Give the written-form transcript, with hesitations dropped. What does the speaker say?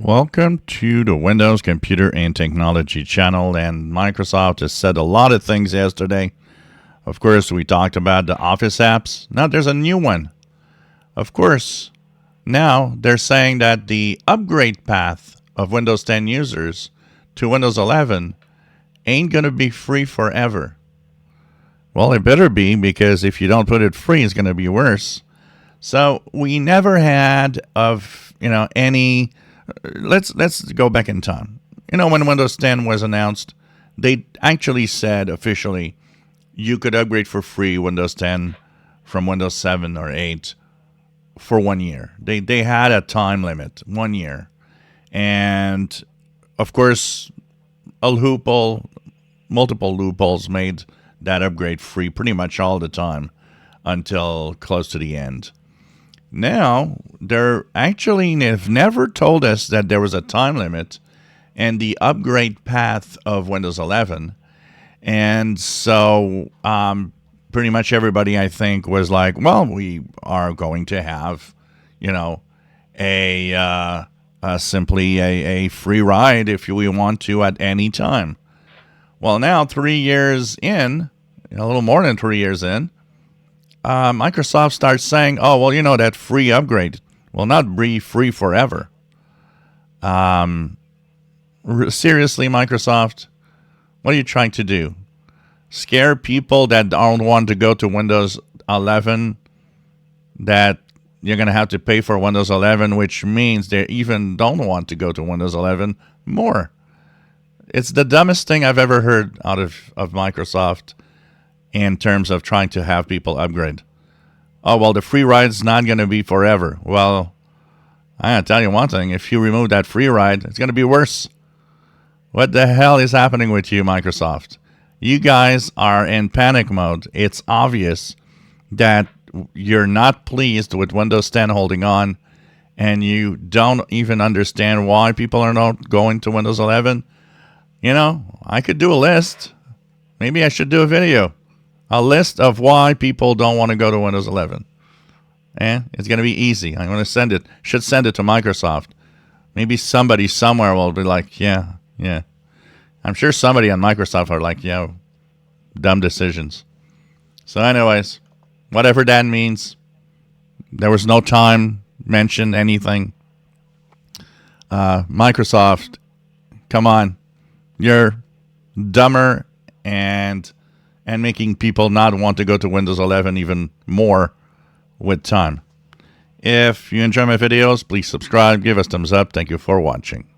Welcome to the Windows Computer and Technology channel. And Microsoft has said a lot of things yesterday. Of course, we talked about the Office apps. Now there's a new one. Of course, now they're saying that the upgrade path of Windows 10 users to Windows 11 ain't going to be free forever. Well, it better be, because if you don't put it free, it's going to be worse. So we never had any. Let's go back in time. When Windows 10 was announced, they actually said officially you could upgrade for free Windows 10 from Windows 7 or 8 for 1 year. They had a time limit, 1 year. And of course, multiple loopholes made that upgrade free pretty much all the time until close to the end. Now, they've never told us that there was a time limit and the upgrade path of Windows 11. And so pretty much everybody, I think, was like, well, we are going to have, simply a free ride if we want to at any time. Well, now 3 years in, a little more than 3 years in, Microsoft starts saying, oh, well, that free upgrade will not be free forever. Seriously, Microsoft, what are you trying to do? Scare people that don't want to go to Windows 11 that you're going to have to pay for Windows 11, which means they even don't want to go to Windows 11 more. It's the dumbest thing I've ever heard out of Microsoft in terms of trying to have people upgrade. Oh, well, the free ride's not going to be forever. Well, I gotta tell you one thing. If you remove that free ride, it's going to be worse. What the hell is happening with you, Microsoft? You guys are in panic mode. It's obvious that you're not pleased with Windows 10 holding on, and you don't even understand why people are not going to Windows 11. I could do a list. Maybe I should do a video. A list of why people don't want to go to Windows 11. And it's going to be easy. I'm going to should send it to Microsoft. Maybe somebody somewhere will be like, yeah. I'm sure somebody on Microsoft are like, yeah, dumb decisions. So anyways, whatever that means, there was no time mentioned anything. Microsoft, come on. You're dumber and making people not want to go to Windows 11 even more with time. If you enjoy my videos, please subscribe, give us thumbs up. Thank you for watching.